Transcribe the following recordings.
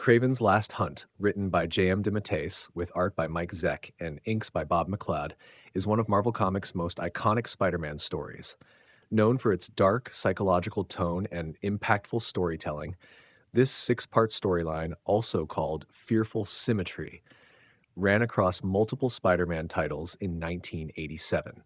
Kraven's Last Hunt, written by J.M. DeMatteis, with art by Mike Zeck and inks by Bob McLeod, is one of Marvel Comics' most iconic Spider-Man stories. Known for its dark, psychological tone and impactful storytelling, this six-part storyline, also called Fearful Symmetry, ran across multiple Spider-Man titles in 1987.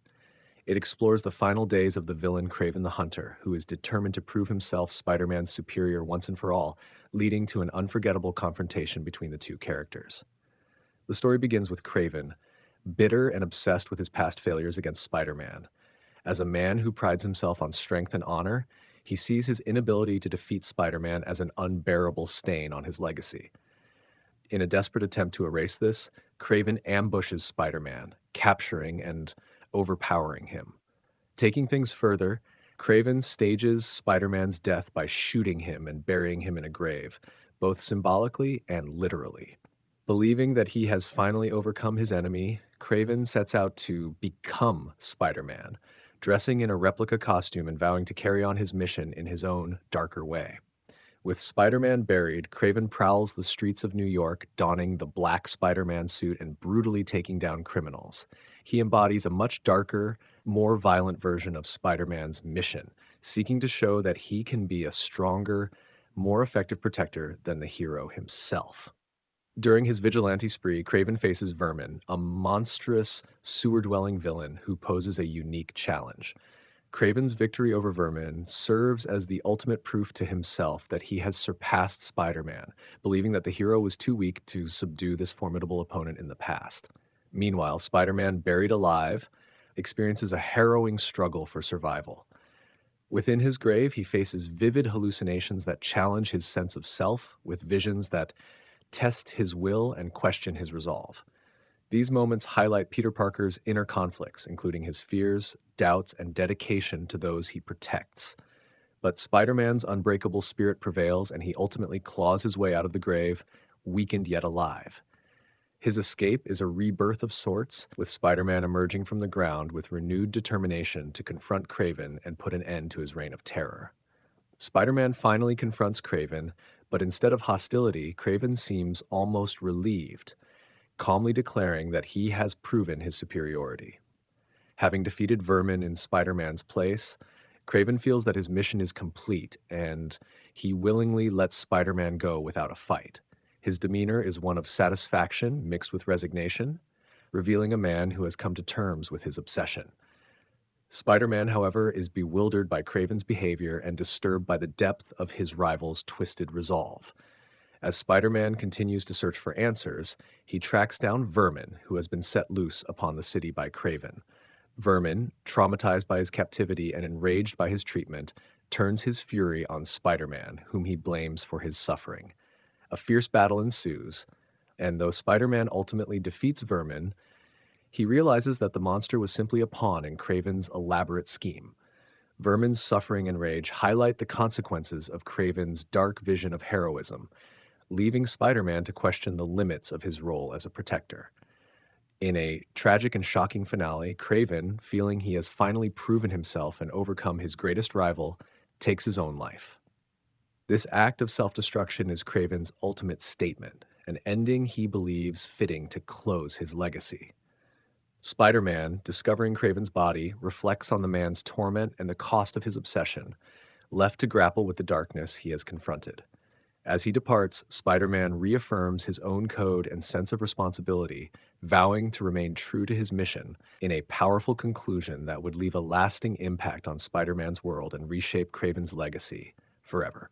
It explores the final days of the villain Kraven the Hunter, who is determined to prove himself Spider-Man's superior once and for all, leading to an unforgettable confrontation between the two characters. The story begins with Kraven, bitter and obsessed with his past failures against Spider-Man. As a man who prides himself on strength and honor, he sees his inability to defeat Spider-Man as an unbearable stain on his legacy. In a desperate attempt to erase this, Kraven ambushes Spider-Man, capturing and overpowering him. Taking things further, Kraven stages Spider-Man's death by shooting him and burying him in a grave, both symbolically and literally. Believing that he has finally overcome his enemy, Kraven sets out to become Spider-Man, dressing in a replica costume and vowing to carry on his mission in his own darker way. With Spider-Man buried, Kraven prowls the streets of New York, donning the black Spider-Man suit and brutally taking down criminals. He embodies a much darker, more violent version of Spider-Man's mission, seeking to show that he can be a stronger, more effective protector than the hero himself. During his vigilante spree, Kraven faces Vermin, a monstrous, sewer-dwelling villain who poses a unique challenge. Kraven's victory over Vermin serves as the ultimate proof to himself that he has surpassed Spider-Man, believing that the hero was too weak to subdue this formidable opponent in the past. Meanwhile, Spider-Man, buried alive, experiences a harrowing struggle for survival. Within his grave, he faces vivid hallucinations that challenge his sense of self, with visions that test his will and question his resolve. These moments highlight Peter Parker's inner conflicts, including his fears, doubts, and dedication to those he protects. But Spider-Man's unbreakable spirit prevails, and he ultimately claws his way out of the grave, weakened yet alive. His escape is a rebirth of sorts, with Spider-Man emerging from the ground with renewed determination to confront Kraven and put an end to his reign of terror. Spider-Man finally confronts Kraven, but instead of hostility, Kraven seems almost relieved, calmly declaring that he has proven his superiority. Having defeated Vermin in Spider-Man's place, Kraven feels that his mission is complete, and he willingly lets Spider-Man go without a fight. His demeanor is one of satisfaction mixed with resignation, revealing a man who has come to terms with his obsession. Spider-Man, however, is bewildered by Kraven's behavior and disturbed by the depth of his rival's twisted resolve. As Spider-Man continues to search for answers, he tracks down Vermin, who has been set loose upon the city by Kraven. Vermin, traumatized by his captivity and enraged by his treatment, turns his fury on Spider-Man, whom he blames for his suffering. A fierce battle ensues, and though Spider-Man ultimately defeats Vermin, he realizes that the monster was simply a pawn in Kraven's elaborate scheme. Vermin's suffering and rage highlight the consequences of Kraven's dark vision of heroism, leaving Spider-Man to question the limits of his role as a protector. In a tragic and shocking finale, Kraven, feeling he has finally proven himself and overcome his greatest rival, takes his own life. This act of self-destruction is Kraven's ultimate statement, an ending he believes fitting to close his legacy. Spider-Man, discovering Kraven's body, reflects on the man's torment and the cost of his obsession, left to grapple with the darkness he has confronted. As he departs, Spider-Man reaffirms his own code and sense of responsibility, vowing to remain true to his mission in a powerful conclusion that would leave a lasting impact on Spider-Man's world and reshape Kraven's legacy forever.